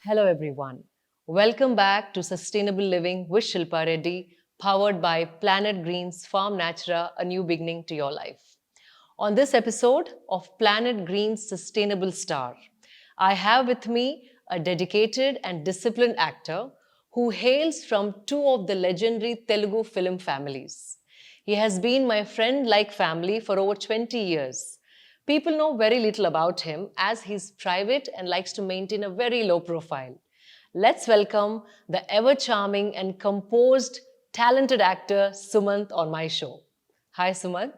Hello, everyone. Welcome back to Sustainable Living with Shilpa Reddy, powered by Planet Green's Farm Natura, a new beginning to your life. On this episode of Planet Green's Sustainable Star, I have with me a dedicated and disciplined actor who hails from two of the legendary Telugu film families. He has been my friend like family for over 20 years. People know very little about him as he's private and likes to maintain a very low profile. Let's welcome the ever charming and composed, talented actor Sumant on my show. Hi, Sumant.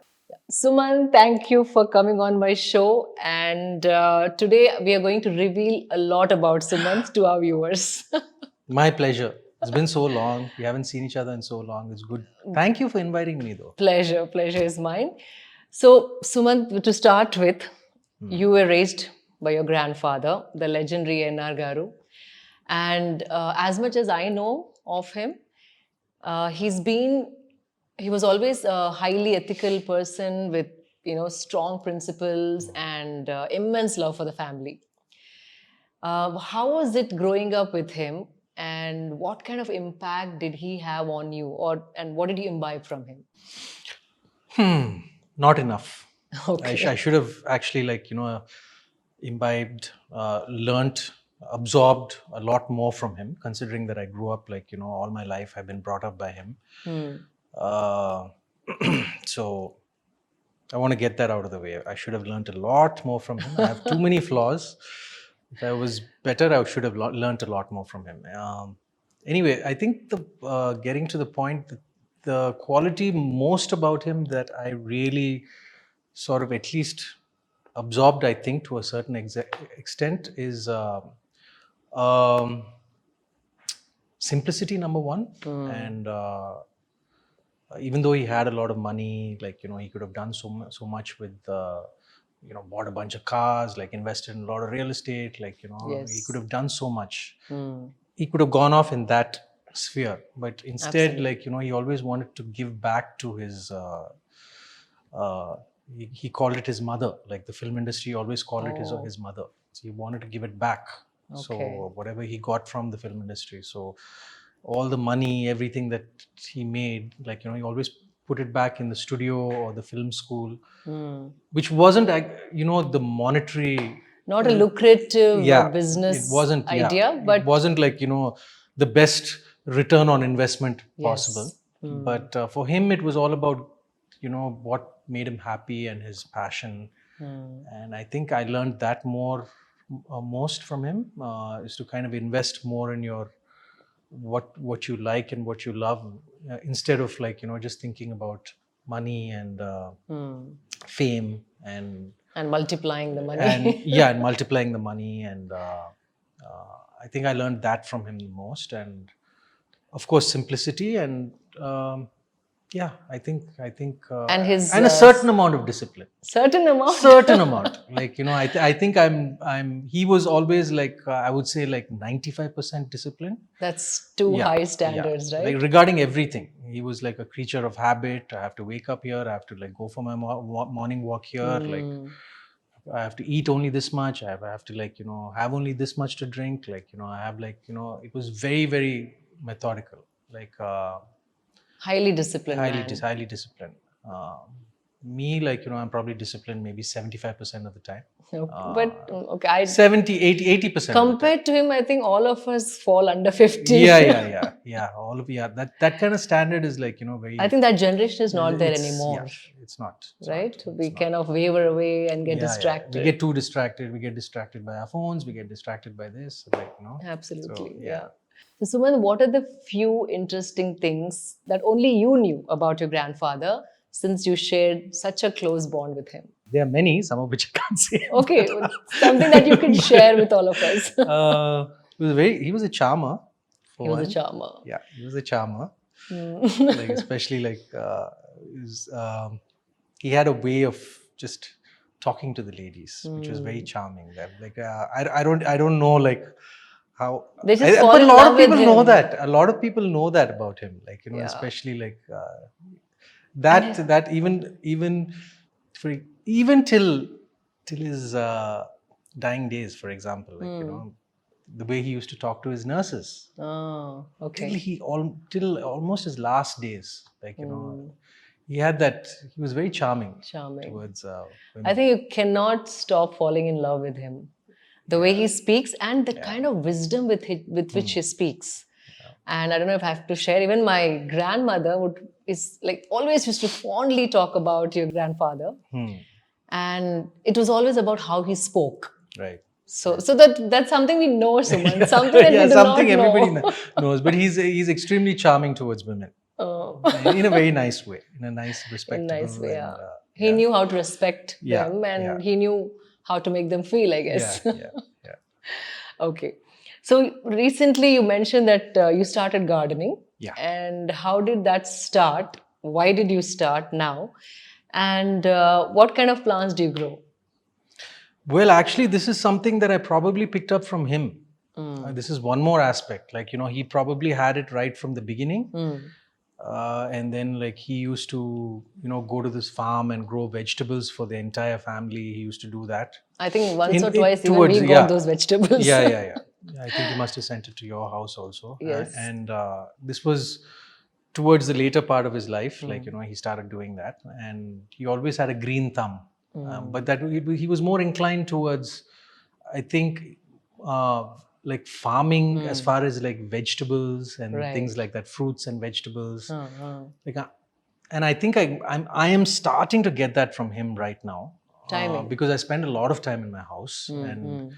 Suman, thank you for coming on my show. And today we are going to reveal a lot about Sumant to our viewers. My pleasure. It's been so long. We haven't seen each other in so long. It's good. Thank you for inviting me, though. Pleasure is mine. So, Sumant, to start with, you were raised by your grandfather, the legendary N.R. Garu. And as much as I know of him, he's been he was always a highly ethical person with strong principles and immense love for the family. How was it growing up with him, and what kind of impact did he have on you, and what did you imbibe from him? Not enough. Okay. I should have actually, imbibed, learnt, absorbed a lot more from him, considering that I grew up, all my life I've been brought up by him. Uh, so I want to get that out of the way. I should have learnt a lot more from him. I have too many flaws. If I was better, I should have learnt a lot more from him. Anyway, I think getting to the point, the quality most about him that I really sort of at least absorbed, I think, to a certain extent is simplicity, number one. And even though he had a lot of money, he could have done so much with bought a bunch of cars, invested in a lot of real estate, Yes. he could have done so much. He could have gone off in that sphere, but instead, Absolutely. he always wanted to give back to his he called it his mother. Like the film industry always called it Oh. his mother. So he wanted to give it back. Okay. So whatever he got from the film industry, so all the money, everything that he made, he always put it back in the studio or the film school, which wasn't, the monetary, Not a lucrative yeah, business it wasn't, idea, it but wasn't the best return on investment possible. yes. But for him, it was all about, what made him happy and his passion. And I think I learned that most from him, is to kind of invest more in your what you like and what you love, instead of just thinking about money and fame and multiplying the money. and multiplying the money. And I think I learned that from him the most. And of course, simplicity. And I think And his and a certain amount of discipline. certain amount. Certain amount. I think he was always I would say 95% discipline. That's too Yeah, high standards, right? regarding everything, he was like a creature of habit. I have to wake up here, I have to go for my morning walk here, I have to eat only this much, I have to have only this much to drink, I have it was very, very methodical, Highly disciplined man. highly disciplined. Me, I'm probably disciplined maybe 75% of the time. Okay. But okay, 70, 80%. compared to him, I think all of us fall under 50. Yeah. All of that kind of standard is very. I think that generation is not there it's- anymore, Yeah, it's not. right? It's We not. kind of waver away and get Yeah. distracted. We get too distracted. We get distracted by our phones. We get distracted by this. Absolutely, So, yeah. So, Suman, what are the few interesting things that only you knew about your grandfather since you shared such a close bond with him? There are many, some of which I can't say. Okay, something that you can share with all of us. He was a charmer. He was a charmer. Yeah, he was a charmer. Especially he had a way of just talking to the ladies, which was very charming. That I don't know how. They just fall but a in lot love of with people know him. that. A lot of people know that about him. Yeah. Especially that even till his dying days, for example, the way he used to talk to his nurses. Oh, okay. Till almost his last days. Like, he had that, he was very charming Charming. towards I women. think you cannot stop falling in love with him. The way he speaks and the kind of wisdom with which he speaks. And I don't know if I have to share, even my grandmother is like always used to fondly talk about your grandfather. And it was always about how he spoke. Right. So that's something we know, Suman. Something that we do something not know. everybody knows. But he's extremely charming towards women. Oh. In a very nice way, in a nice, respectable. In a nice way, and, he knew how to respect Yeah, them, and yeah. he knew how to make them feel, I guess. Yeah. Okay. So recently you mentioned that you started gardening. Yeah. And how did that start? Why did you start now? And what kind of plants do you grow? Well, actually, this is something that I probably picked up from him. This is one more aspect. Like, he probably had it right from the beginning. And then, like, he used to, go to this farm and grow vegetables for the entire family. He used to do that. I think once or twice even we got those vegetables. Yeah. I think he must have sent it to your house also. Yes. And this was towards the later part of his life. Like, he started doing that. And he always had a green thumb. But that he was more inclined towards, I think, like farming as far as like vegetables and things like that, fruits and vegetables. Like, and I think I am starting to get that from him right now. Timing. Because I spend a lot of time in my house and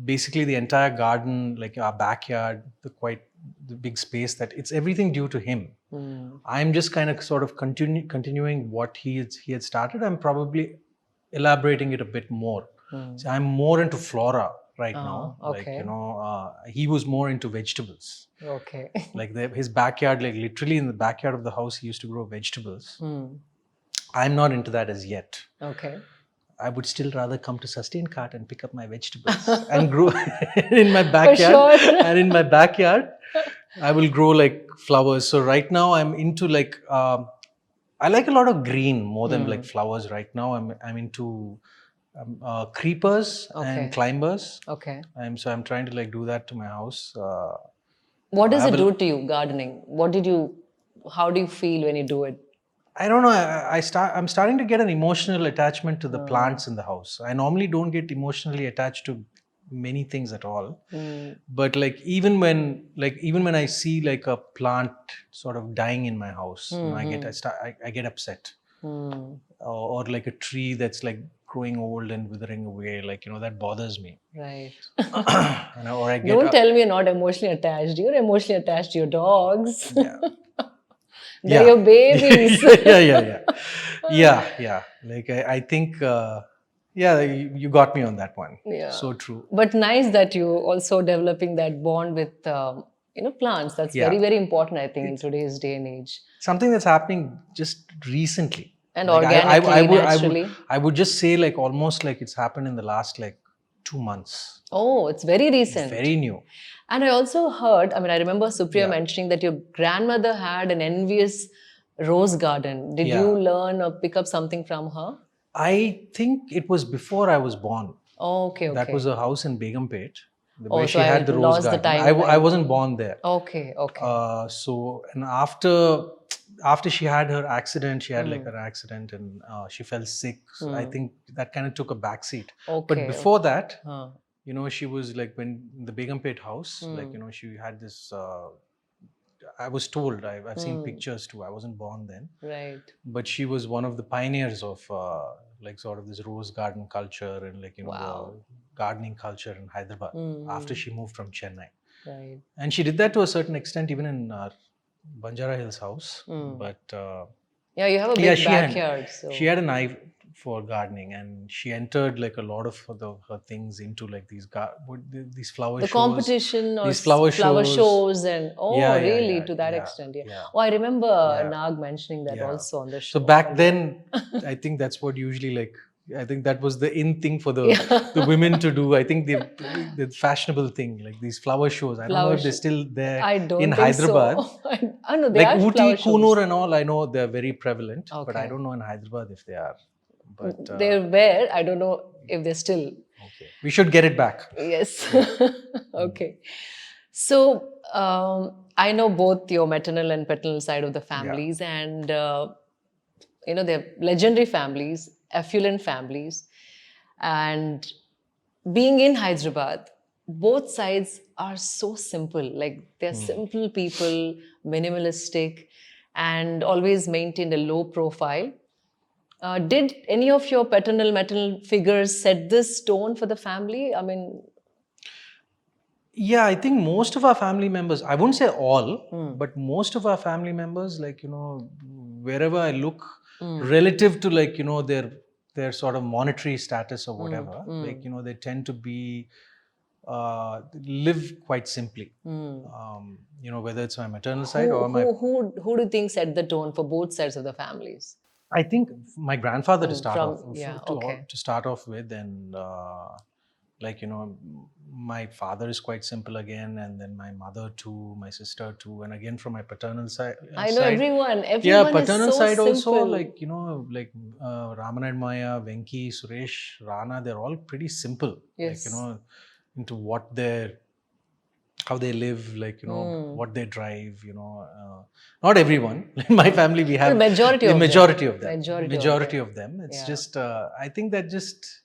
basically the entire garden, like our backyard, the big space, that it's everything due to him. I'm just kind of sort of continuing what he had started. I'm probably elaborating it a bit more. So I'm more into flora right now. Okay. Like, he was more into vegetables. Okay. Like his backyard, like literally in the backyard of the house, he used to grow vegetables. I'm not into that as yet. Okay. I would still rather come to Sustain Cart and pick up my vegetables and grow in my backyard. For sure. And in my backyard, I will grow like flowers. So right now I'm into like, I like a lot of green more than like flowers right now. I'm into creepers and climbers. Okay. So I'm trying to like do that to my house. What does it do to you, gardening? How do you feel when you do it? I don't know. I'm starting to get an emotional attachment to the plants in the house. I normally don't get emotionally attached to many things at all. But like even when I see like a plant sort of dying in my house, I get upset. Or like a tree that's like growing old and withering away, like that bothers me. Right. Or I get Don't tell me you're not emotionally attached. You're emotionally attached to your dogs. Yeah. They're your babies. Yeah. Like I think, you got me on that one. Yeah. So true. But nice that you also developing that bond with plants. That's very, very important, I think, in today's day and age. Something that's happening just recently. And like organically, naturally. I would just say like almost like it's happened in the last like 2 months. Oh, it's very recent. Very new. And I also heard, I remember Supriya mentioning that your grandmother had an envious rose garden. Did you learn or pick up something from her? I think it was before I was born. Oh, okay. That was a house in Begumpet. Where she had the rose garden. I wasn't born there. Okay. And after she had her accident, she had like an accident and she fell sick. So I think that kind of took a backseat. Okay. But before that, she was like when the Begumpet house, like, she had this, I was told, I've seen pictures too. I wasn't born then. Right. But she was one of the pioneers of like sort of this rose garden culture and like, the gardening culture in Hyderabad after she moved from Chennai. Right. And she did that to a certain extent even in Banjara Hills house. But you have a big backyard. She had an eye for gardening and she entered like a lot of her things into like these flower shows. The competition or these flower shows and really to that extent. Yeah. Oh, I remember Nag mentioning that also on the show. So back then, I think that's what usually like, I think that was the in thing for the women to do. I think the fashionable thing, like these flower shows. I don't know if they're still there in Hyderabad. I know they like are Ooty, Kunur and all, I know they're very prevalent. But I don't know in Hyderabad if they are. But they were. I don't know if they're still. Okay. We should get it back. Yes. Okay. So I know both your maternal and paternal side of the families, and they're legendary families, affluent families, and being in Hyderabad, both sides are so simple. Like they're simple people, minimalistic, and always maintained a low profile. Did any of your paternal, maternal figures set this tone for the family? I mean, Yeah, I think most of our family members, I wouldn't say all, but most of our family members, like, wherever I look, relative to like, their sort of monetary status or whatever, like, they tend to be, live quite simply. Whether it's my maternal side or my, who do you think set the tone for both sides of the families? I think my grandfather to start from- off, yeah, to, okay. to start off with, and like, my father is quite simple again, and then my mother too, my sister too, and again from my paternal side. I know everyone. Yeah, Everyone paternal is so side simple. also, like, like Raman and Maya, Venki, Suresh, Rana, they're all pretty simple. Yes. Like, into what how they live, like, what they drive, not everyone. In my family, we have The majority of them. majority of them. Majority of of them. It's Yeah. just, I think that just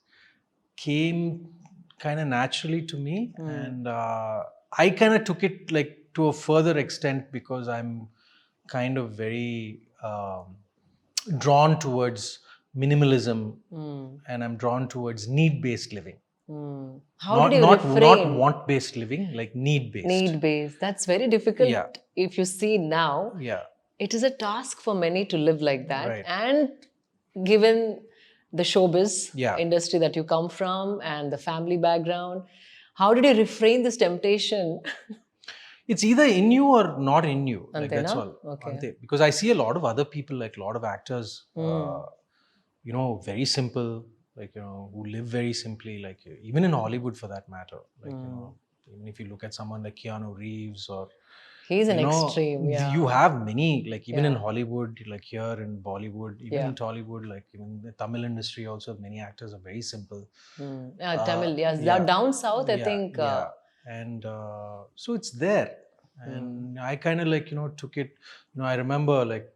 came kind of naturally to me, and I kind of took it like to a further extent because I'm kind of very drawn towards minimalism, and I'm drawn towards need-based living. How did you not refrain? want-based living, like need-based. Need-based. That's very difficult. Yeah. If you see now, Yeah. it is a task for many to live like that. Right. And given the showbiz Yeah. industry that you come from and the family background, how did you refrain this temptation? It's either in you or not in you. Like, Ante that's na? all. Okay. Ante. Because I see a lot of other people, like a lot of actors, very simple, like, who live very simply, like, even in Hollywood for that matter. Like, even if you look at someone like Keanu Reeves or, He's an extreme, yeah. you have many, like, even in Yeah. Hollywood, like here in Bollywood, even Yeah. in Tollywood, like even the Tamil industry also, many actors are very simple. Tamil, yes. yeah. Down south, I Yeah, think. yeah. And so it's there. And I kind of like, took it, I remember like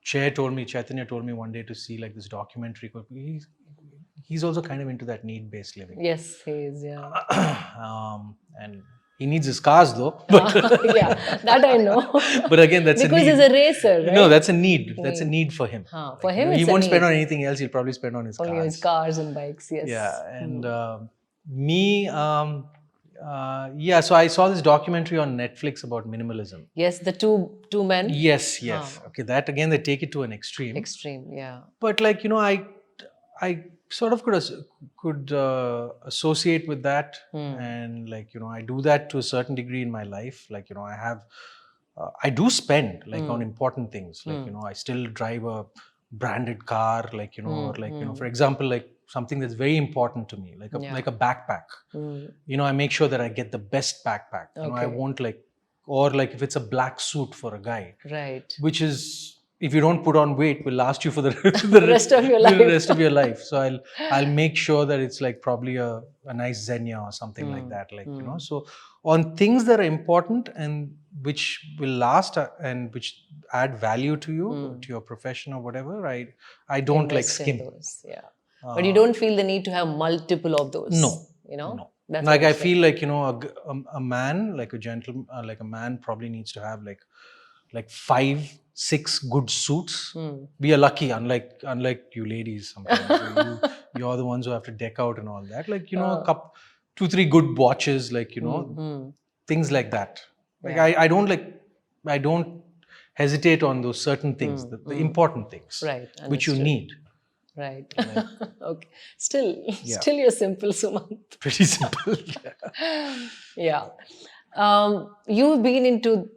Chaitanya told me one day to see like this documentary. He's also kind of into that need-based living. Yes, he is, yeah. And he needs his cars though. But Yeah, that I know. But again, that's because a need. he's a racer, right? No, that's a need. That's a need for him. For Like, him, he it's a won't spend need. on anything else. He'll probably spend on his Only cars. his cars and bikes, yes. Yeah, and me, so I saw this documentary on Netflix about minimalism. Yes, the two men. Yes. Okay, that again, they take it to an extreme. Extreme, yeah. But like, I sort of could associate with that, and like, I do that to a certain degree in my life. Like, I have, I do spend like on important things. Like, I still drive a branded car, like, or like, for example, like something that's very important to me, like a backpack. I make sure that I get the best backpack. I won't like, or like if it's a black suit for a guy, right, which is, if you don't put on weight, will last you for the rest of your life. The rest of your life. So I'll make sure that it's like probably a nice Xenia or something like that. Like, so on things that are important and which will last and which add value to you, to your profession or whatever, I don't like Invest in skimp. those, yeah. But you don't feel the need to have multiple of those. No. No. That's like, I feel like, a man, like a gentleman, like a man probably needs to have like 5-6 good suits. We are lucky, unlike you ladies sometimes. You're the ones who have to deck out and all that. Like, a couple, 2-3 good watches, like, things like that. Like, I don't hesitate on those certain things, the important things, right, which you need. Right. Okay. Still you're simple, Sumant. Pretty simple. Yeah. You've been into,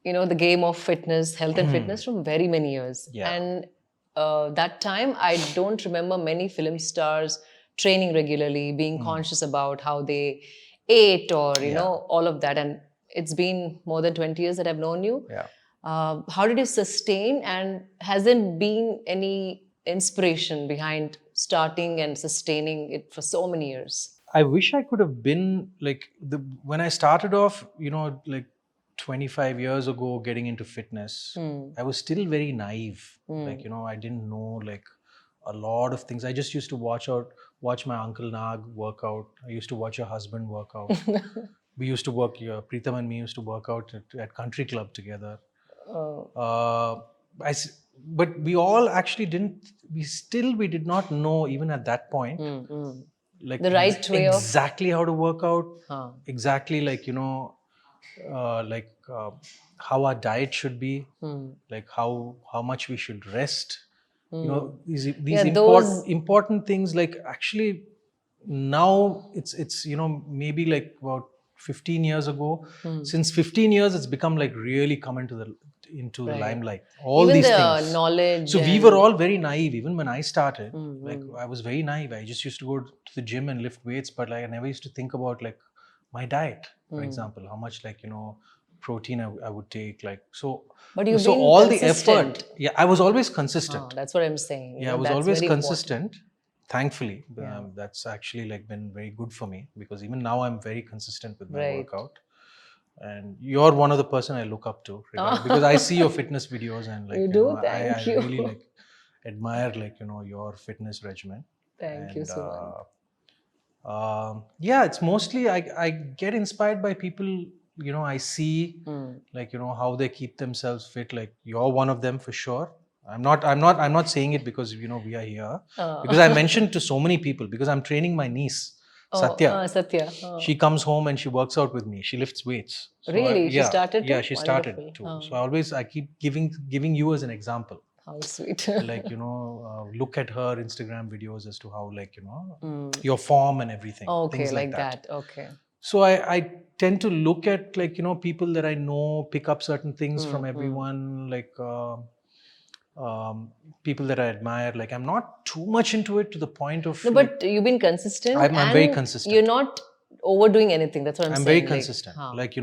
the game of fitness, health and fitness from very many years. Yeah. And that time, I don't remember many film stars training regularly, being conscious about how they ate or, all of that. And it's been more than 20 years that I've known you. Yeah. How did you sustain, and has there been any inspiration behind starting and sustaining it for so many years? I wish I could have been like when I started off, like 25 years ago, getting into fitness. I was still very naive. Like, I didn't know like a lot of things. I just used to watch my uncle Nag work out. I used to watch your husband work out. We used to work here. Preetham and me used to work out at Country Club together. Oh. But we all actually didn't. We did not know even at that point, like The right way of exactly how to work out. Exactly like how our diet should be, like how much we should rest. These important things. Like actually, now it's maybe like about 15 years ago. Since 15 years, it's become like really come into the limelight. All even these the things. knowledge. So we were all very naive. Even when I started, like I was very naive. I just used to go to the gym and lift weights, but like I never used to think about like my diet, for example, how much like protein I would take, like so. But you've so been all consistent. the effort, I was always consistent. That's what I'm saying. I was that's always very consistent. Thankfully, that's actually like been very good for me, because even now I'm very consistent with my workout. And you're one of the person I look up to, because I see your fitness videos and like I really like admire like your fitness regimen. Thank you so much. It's mostly I get inspired by people I see, like how they keep themselves fit. Like you're one of them for sure. I'm not saying it because we are here, because I mentioned to so many people, because I'm training my niece Satya. She comes home and she works out with me. She lifts weights. So really? She started? Yeah, she started too. So I keep giving you as an example. How sweet. Like look at her Instagram videos as to how like your form and everything. Okay, things like that. Okay. So I tend to look at like people that I know, pick up certain things from everyone, like people that I admire. Like I'm not too much into it to the point of. No, but you've been consistent. I'm very consistent. You're not overdoing anything. That's what I'm saying. I'm very consistent. Like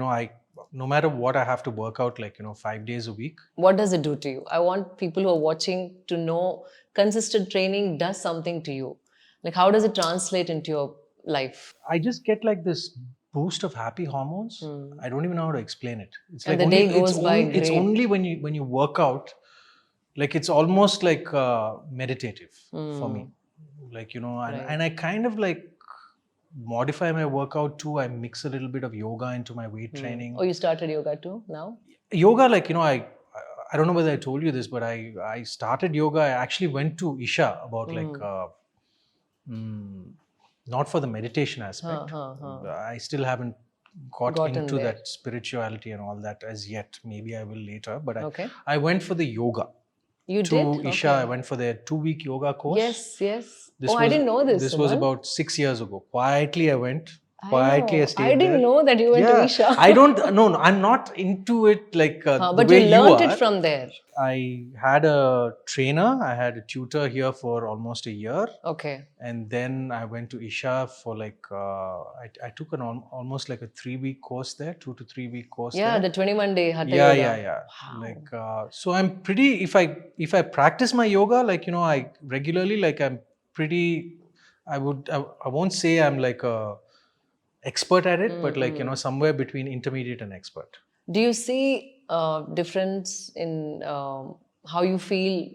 no matter what, I have to work out like 5 days a week. What does it do to you? I want people who are watching to know consistent training does something to you. Like how does it translate into your life? I just get like this boost of happy hormones. I don't even know how to explain it. It's and like the day goes by. It's only when you work out, like it's almost like meditative for me. Like and I kind of like modify my workout too. I mix a little bit of yoga into my weight training. Oh, you started yoga too now? Yoga, like I don't know whether I told you this, but I started yoga. I actually went to Isha about like not for the meditation aspect. I still haven't got into that spirituality and all that as yet. Maybe I will later. But I went for the yoga. You did? Isha, I went for their 2-week yoga course. Yes. I didn't know this. This was about 6 years ago. Quietly, I went. Quietly, I stayed there. I didn't know that you went to Isha. No, I'm not into it like but the way you learned it from there. I had a trainer. I had a tutor here for almost a year. Okay. And then I went to Isha for like, I took almost like a 3-week course there, 2 to 3 week course there. Yeah, the 21-day Hatha yoga. Yeah. Wow. Like, so I'm pretty, if I practice my yoga, like, I regularly, like I'm pretty, I won't say I'm like a expert at it, but like, somewhere between intermediate and expert. Do you see difference in how you feel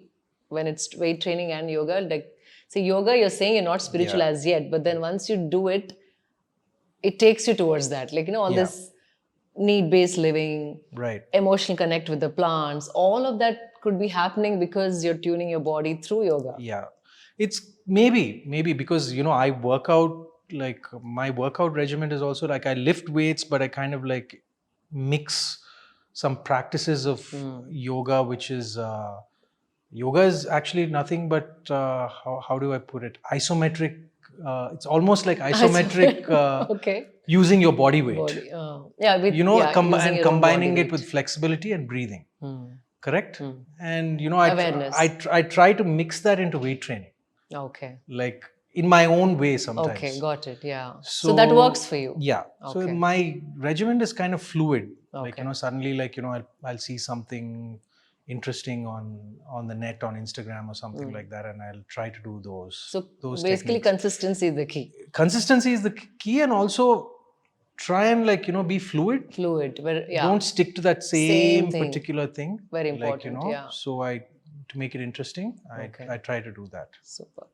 when it's weight training and yoga? Like, say yoga, you're saying you're not spiritual as yet, but then once you do it, it takes you towards that. Like, all this need-based living, right? Emotional connect with the plants, all of that could be happening because you're tuning your body through yoga. Yeah, it's maybe because, I work out, like my workout regimen is also like I lift weights, but I kind of like mix some practices of yoga, which is yoga is actually nothing but how do I put it, isometric. It's almost like isometric okay, using your body weight, with combining it with flexibility and breathing. Correct. And I try to mix that into weight training, like in my own way sometimes. Okay, got it. Yeah. So that works for you. Yeah. So my regimen is kind of fluid. Like, suddenly like, I'll see something interesting on the net, on Instagram or something like that, and I'll try to do those. So those basically, techniques. consistency is the key. Consistency is the key, and also try and be fluid. Fluid, but yeah, Don't stick to that Same same thing. particular thing. Very important, yeah. So to make it interesting, Okay. I try to do that. Super.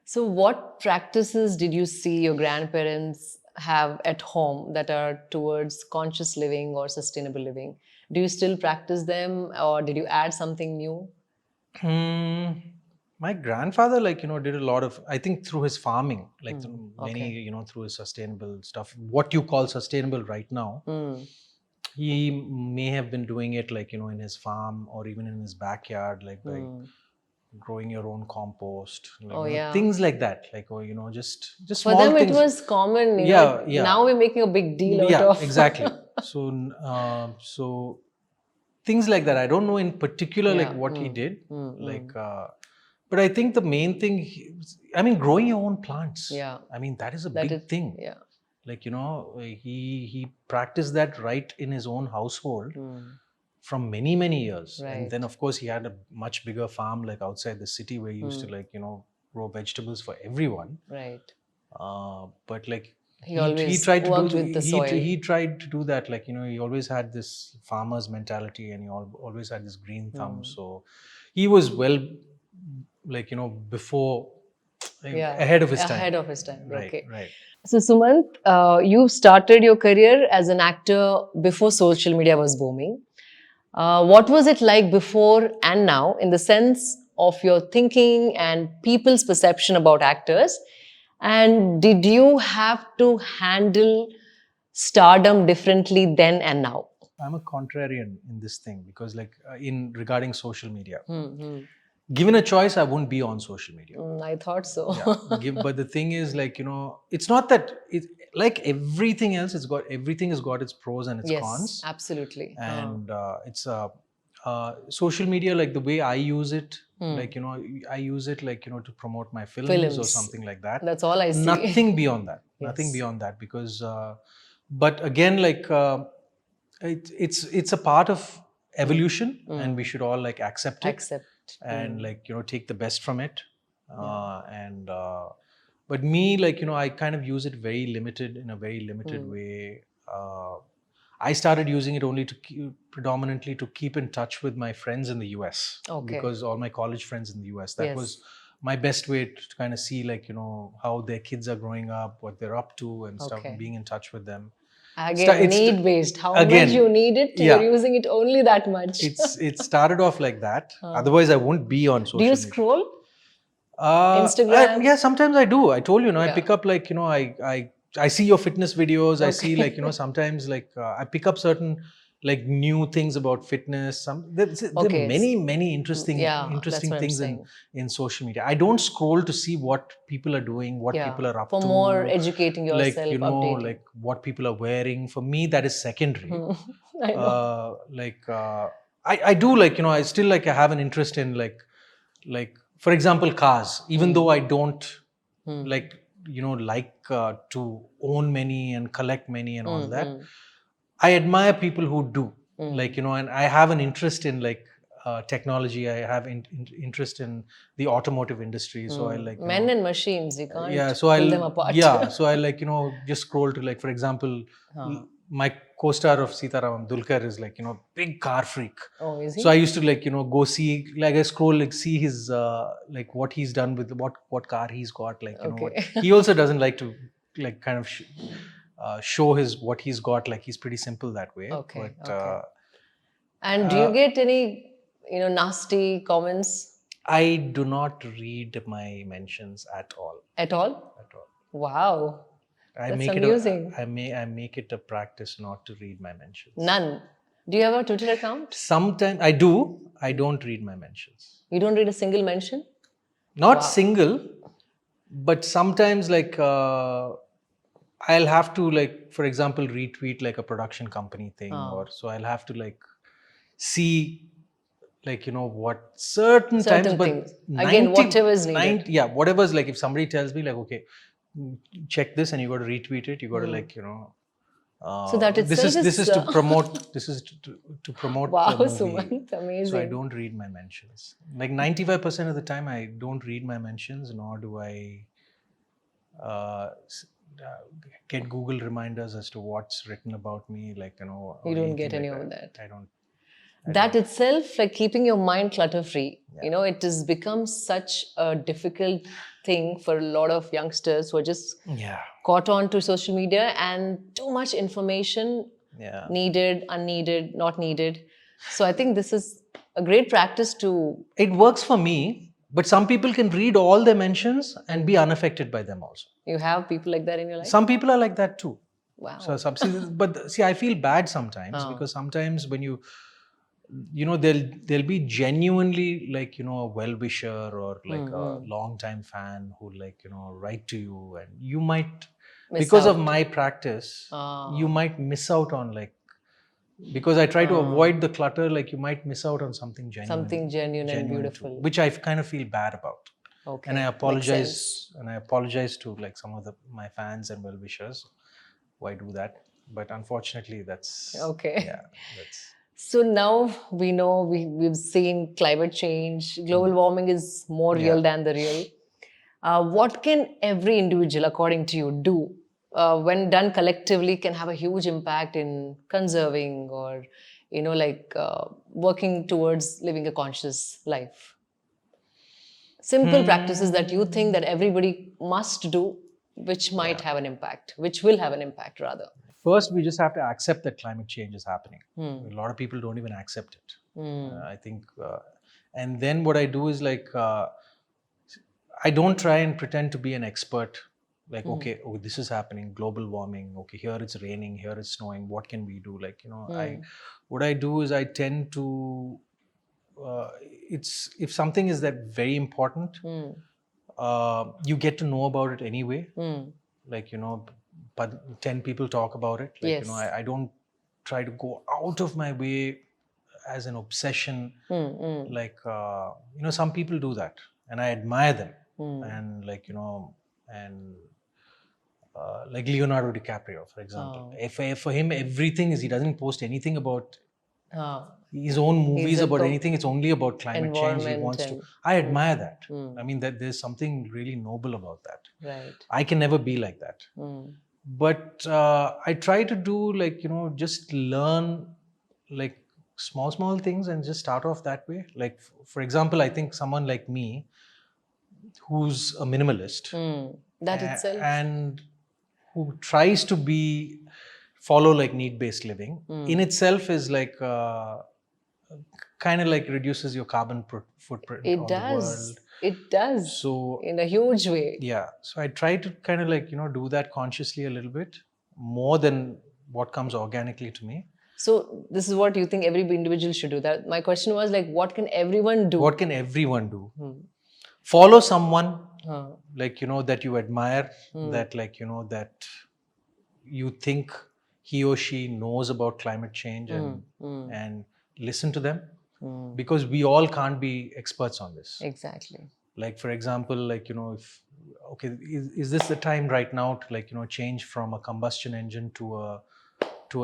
So, what practices did you see your grandparents have at home that are towards conscious living or sustainable living? Do you still practice them, or did you add something new? My grandfather, did a lot of, I think, through his farming, many, okay. through his sustainable stuff. What you call sustainable right now, he may have been doing it, in his farm or even in his backyard, by growing your own compost, things like that, just For small them, things. it was common. Yeah. Now we're making a big deal out of. Exactly. So things like that. I don't know in particular what he did, but I think the main thing, growing your own plants. Yeah. I mean, that is a big thing. Yeah. He practiced that right in his own household from many years. Right. And then of course he had a much bigger farm outside the city where he used to grow vegetables for everyone. Right. But he always tried to worked do with the soil. He tried to do that, he always had this farmer's mentality, and he always had this green thumb. So he was well, before, ahead of his time. Ahead of his time. Right. Okay. Right. So Sumant, you started your career as an actor before social media was booming. What was it like before and now, in the sense of your thinking and people's perception about actors? And did you have to handle stardom differently then and now? I'm a contrarian in this thing because, in regarding social media, given a choice, I wouldn't be on social media. I thought so. But the thing is, it's not that it, like everything else, everything has got its pros and its cons. Absolutely. And it's social media, the way I use it, I use it to promote my films or something like that. That's all I see. Nothing beyond that. Nothing beyond that, because but again, it's a part of evolution, and we should all accept it. And take the best from it. But me, I kind of use it in a very limited way. I started using it only predominantly to keep in touch with my friends in the US. Because all my college friends in the US, that was my best way to kind of see how their kids are growing up, what they're up to and stuff, being in touch with them. Again, need-based. How much you need it, you're using it only that much. It started off like that. Otherwise, I wouldn't be on social media. Do you scroll? Instagram? Yeah, sometimes I do. I told you, I pick up I see your fitness videos. I see sometimes I pick up certain new things about fitness. There are many interesting things in social media. I don't scroll to see what people are doing, what people are up to. For more educating yourself, updating. What people are wearing. For me, that is secondary. I know. I do I still I have an interest in for example, cars. Even though I don't to own many and collect many and all that, I admire people who do. And I have an interest in technology. I have interest in the automotive industry. So I men and machines. You can't so pull them apart. So I just scroll to for example, my co-star of Sitaram, Dulquer, is big car freak. Oh, is he? So I used to go see, I scroll see his what he's done with what car he's got, he also doesn't like to kind of show what he's got. He's pretty simple that way. And do you get any nasty comments? I do not read my mentions at all. At all? At all. Wow. That's amusing. I make it a practice not to read my mentions. None. Do you have a Twitter account? Sometimes I do. I don't read my mentions. You don't read a single mention? Not single, but sometimes I'll have to for example, retweet a production company thing, or so I'll have to see what certain times, but things. Again, whatever is needed. Whatever's if somebody tells me okay, check this and you got to retweet it, you got to So that itself this is is to promote to promote wow, the movie. Sumant, amazing. So I don't read my mentions. Like 95% of the time, I don't read my mentions, nor do I uh, s- uh, get Google reminders as to what's written about me. Like or You don't get anything any like of that. I don't. That itself, like keeping your mind clutter free, Yeah. it has become such a difficult thing for a lot of youngsters who are just Yeah. caught on to social media and too much information Yeah. needed, unneeded, not needed. So I think this is a great practice to. It works for me, but some people can read all their mentions and be unaffected by them also. You have people like that in your life? Some people are like that too. Wow. So but see, I feel bad sometimes because sometimes when there'll be genuinely like a well-wisher or like a long-time fan who like write to you, and you might because of my practice you might miss out on like, because I try to avoid the clutter, like you might miss out on something genuine and beautiful, which I kind of feel bad about. Okay, and I makes sense. apologize to like some of my fans and well-wishers who I do that, but unfortunately that's Okay. yeah, that's So now we know we've seen climate change, global warming is more real than the real. What can every individual, according to you, do when done collectively can have a huge impact in conserving or, working towards living a conscious life? Simple practices that you think that everybody must do, which might have an impact, which will have an impact rather. First, we just have to accept that climate change is happening. A lot of people don't even accept it. I think, and then what I do is like, I don't try and pretend to be an expert. Like, okay, oh, this is happening, global warming. Okay, here it's raining, here it's snowing. What can we do? Like, what I do is I tend to, it's if something is that very important, you get to know about it anyway. Like but 10 people talk about it. Like Yes. I don't try to go out of my way as an obsession. Like some people do that, and I admire them. And like and like Leonardo DiCaprio, for example. If for him everything is, he doesn't post anything about his own movies about anything. It's only about climate change. He wants to. I admire that. I mean, that there's something really noble about that. Right. I can never be like that. But I try to do like just learn like small things and just start off that way. Like for example, I think someone like me, who's a minimalist, that itself, and who tries to follow like need-based living, in itself is like kind of like reduces your carbon footprint on the world. It does. So in a huge way. Yeah. So I try to kind of like do that consciously a little bit more than what comes organically to me. So this is what you think every individual should do. That my question was like, what can everyone do? What can everyone do? Follow someone like that you admire, that like that you think he or she knows about climate change, and listen to them, because we all can't be experts on this. Exactly. Like for example, like if okay, is this the time right now to like change from a combustion engine to an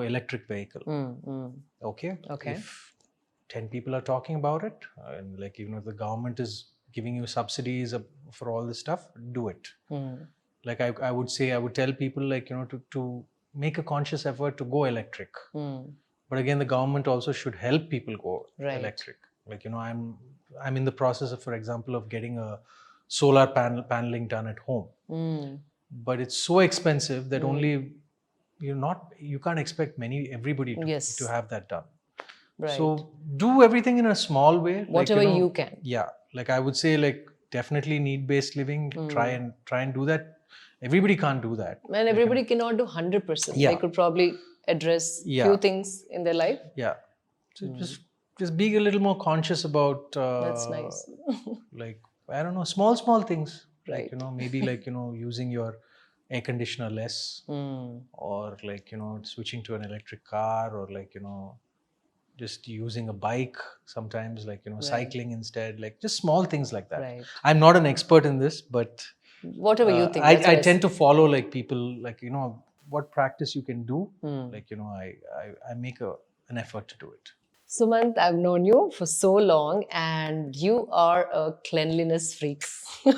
electric vehicle? Okay. If 10 people are talking about it, and like if the government is giving you subsidies for all this stuff, do it. Like I would say, I would tell people like to make a conscious effort to go electric. But again, the government also should help people go electric. Like I'm in the process of, for example, of getting a solar paneling done at home. But it's so expensive that only you can't expect everybody to have that done. Right. So do everything in a small way, whatever like, you can. Yeah, like I would say, like definitely need-based living. Try and do that. Everybody can't do that. And everybody cannot do 100%. Yeah. They could probably address few things in their life. Yeah. So just be a little more conscious about. That's nice. Like I don't know, small things. Right. Like maybe like using your air conditioner less, or like switching to an electric car, or like just using a bike sometimes, like cycling instead, like just small things like that. Right. I'm not an expert in this, but whatever you think. I tend to follow like people, like what practice you can do, Hmm. like, you know, I make an effort to do it. Sumant, I've known you for so long, and you are a cleanliness freak. And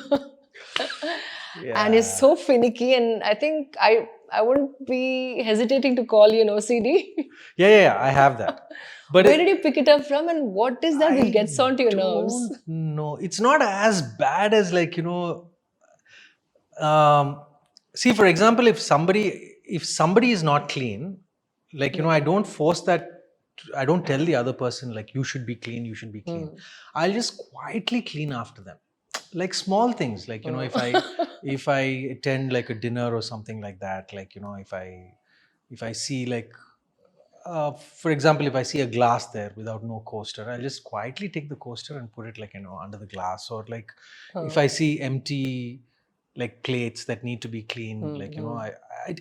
you're Yeah. so finicky, and I think I wouldn't be hesitating to call you an OCD. Yeah, I have that. But Where did you pick it up from, and what is that which I gets onto your nerves? don't know. It's not as bad as, like, you know, um, see, for example, if somebody is not clean, like, you know, I don't force that. I don't tell the other person, like, you should be clean, you should be clean. I'll just quietly clean after them, like small things, like, you know, if I attend like a dinner or something like that, like, you know, if I see, like, for example, if I see a glass there without no coaster, I'll just quietly take the coaster and put it, like, you know, under the glass. Or like, if I see empty, like, plates that need to be cleaned, like, you know,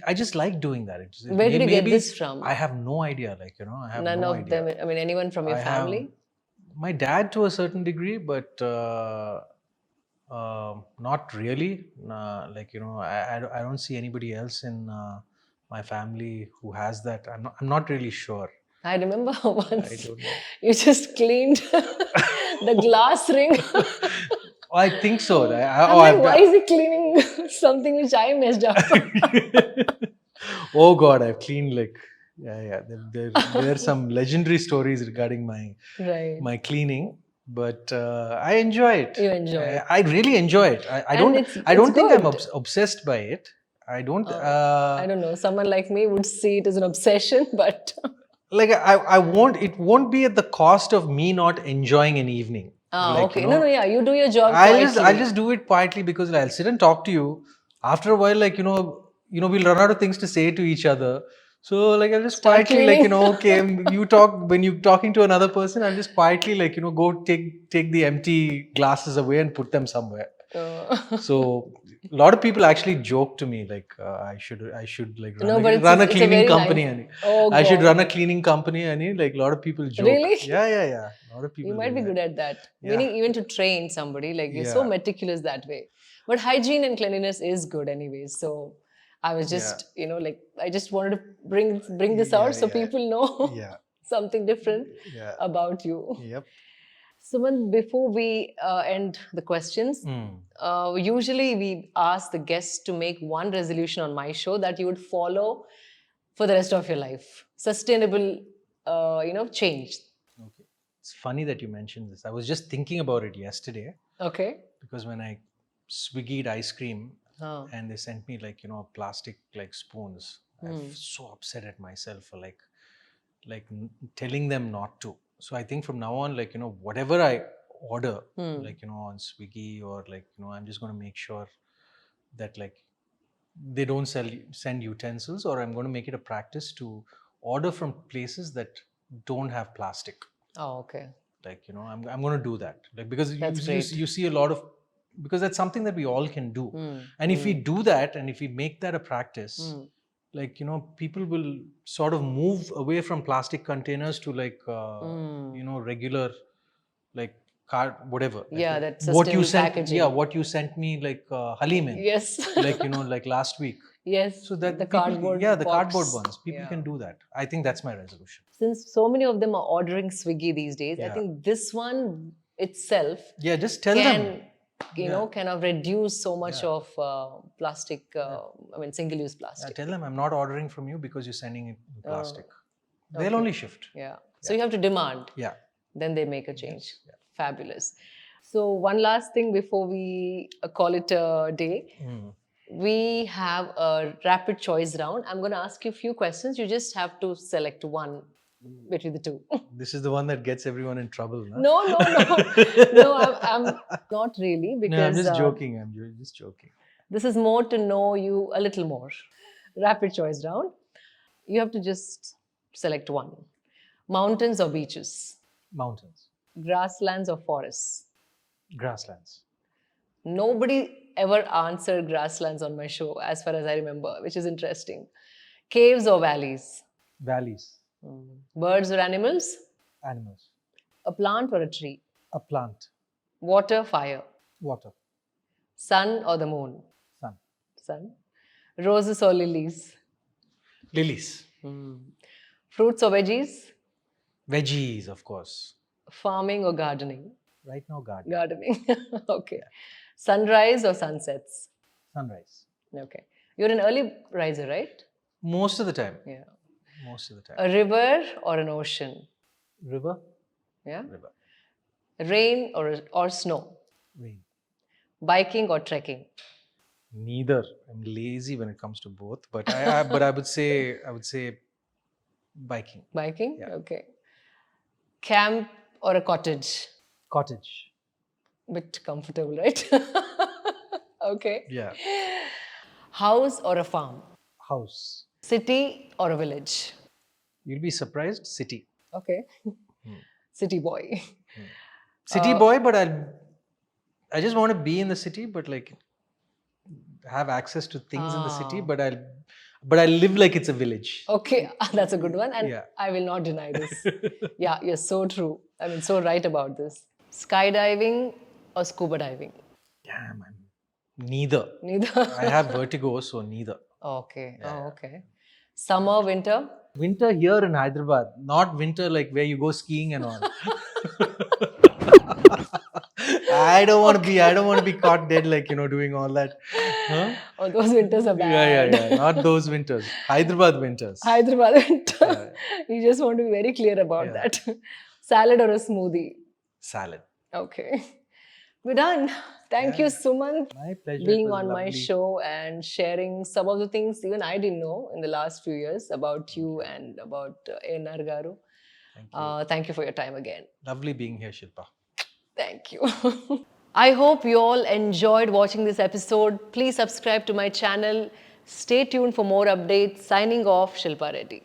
I just like doing that. Where did you get Maybe this from? I have no idea, like, you know, I have None no of idea. them. I mean, anyone from your I have family? my dad to a certain degree, but not really. Like, you know, I don't see anybody else in my family who has that. I'm not really sure. I remember I once don't know. you just cleaned the glass ring. I think so. I'm like, why is he cleaning something which I messed up? Oh God, I've cleaned, like, yeah. There are some legendary stories regarding Right. my cleaning, but I enjoy it. You enjoy it. I really enjoy it. I And don't. it's I don't think I'm good. obsessed by it. I don't. I don't know. Someone like me would see it as an obsession, but Like, I won't. It won't be at the cost of me not enjoying an evening. Like, okay. you No, know, yeah, you do your job I'll quietly. just do it quietly, because I'll sit and talk to you. After a while, like, we'll run out of things to say to each other. So, like, I'll just Start quietly, like, cleaning. okay, you talk when you're talking to another person. I'll just quietly, like, go take the empty glasses away and put them somewhere. So a lot of people actually joke to me, like, I should like No, but run a it's a cleaning very company, nice. and Oh I should God. run a cleaning company, and like a lot of people joke. Really? Yeah. A lot of people You might do be that. good at that. Yeah. Meaning, even to train somebody, like you're so Yeah. meticulous that way. But hygiene and cleanliness is good, anyways. So I was Yeah. just, like, I just wanted to bring this Yeah, out so yeah. people know Yeah. something different Yeah. about you. Yep. Suman, before we end the questions, usually we ask the guests to make one resolution on my show that you would follow for the rest of your life. Sustainable, change. Okay. It's funny that you mentioned this. I was just thinking about it yesterday, Okay. because when I Swiggied ice cream Oh. and they sent me, like, plastic, like, spoons, I was so upset at myself for telling them not to. So I think from now on, like, whatever I order, like, on Swiggy, or like, I'm just going to make sure that, like, they don't send utensils, or I'm going to make it a practice to order from places that don't have plastic. Oh, okay. Like, I'm going to do that, like, because That's great. you see a lot of, because that's something that we all can do. And if we do that, and if we make that a practice, like, people will sort of move away from plastic containers to, like, regular, like, card, whatever, like, Yeah, that what you sustainable sent, packaging. what you sent me, like, Halim in, Yes. like, like last week. Yes. So that the people, cardboard the box. cardboard ones, people Yeah. can do that. I think that's my resolution. Since so many of them are ordering Swiggy these days, I Yeah. think this one itself Yeah, just tell can, them. kind of reduce so much Yeah. of plastic, single-use Yeah, plastic. tell them I'm not ordering from you because you're sending it in plastic. They'll okay. only shift. Yeah. So you have to demand. Yeah. Then they make a change. Yeah. Fabulous. So one last thing before we call it a day. We have a rapid choice round. I'm going to ask you a few questions. You just have to select one between the two. This is the one that gets everyone in trouble. Huh? No. No, I'm not really, because No, I'm just joking. I'm just joking. this is more to know you a little more. Rapid choice round. You have to just select one. Mountains or beaches? Mountains. Grasslands or forests? Grasslands. Nobody ever answered grasslands on my show, as far as I remember, which is interesting. Caves or valleys? Valleys. Birds or animals? Animals. A plant or a tree? A plant. Water, fire? Water. Sun or the moon? Sun. Sun. Roses or lilies? Lilies. Fruits or veggies? Veggies, of course. Farming or gardening? Right now, garden. Gardening. Okay. Sunrise or sunsets? Sunrise. Okay. You're an early riser, right? Most of the time. Yeah. Most of the time. A river or an ocean? River. Yeah. River. Rain or snow? Rain. Biking or trekking? Neither. I'm lazy when it comes to both, but I would say biking. Biking? Yeah. Okay. Camp or a cottage? Cottage. Bit comfortable, right? Okay. Yeah. House or a farm? House. City or a village? You'll be surprised. City. Okay. City boy. City boy, but I just want to be in the city, but like have access to things in the city, but I live like it's a village. Okay, that's a good one. And Yeah. I will not deny this. Yeah, you're so true. I mean, so right about this. Skydiving or scuba diving? Yeah, man. Neither. Neither. I have vertigo, so neither. Okay. Oh, okay. Summer, winter? Winter here in Hyderabad, not winter like where you go skiing and all. I don't want to be caught dead like doing all that. Huh? Oh, those winters are bad. Yeah. Not those winters. Hyderabad winters. Hyderabad winter. You just want to be very clear about that. Salad or a smoothie? Salad. Okay. We're done. Thank you, Suman, My pleasure. being It was on my lovely. show and sharing some of the things even I didn't know in the last few years about you and about A.N.R. Garu. Thank you. Thank you for your time again. Lovely being here, Shilpa. Thank you. I hope you all enjoyed watching this episode. Please subscribe to my channel. Stay tuned for more updates. Signing off, Shilpa Reddy.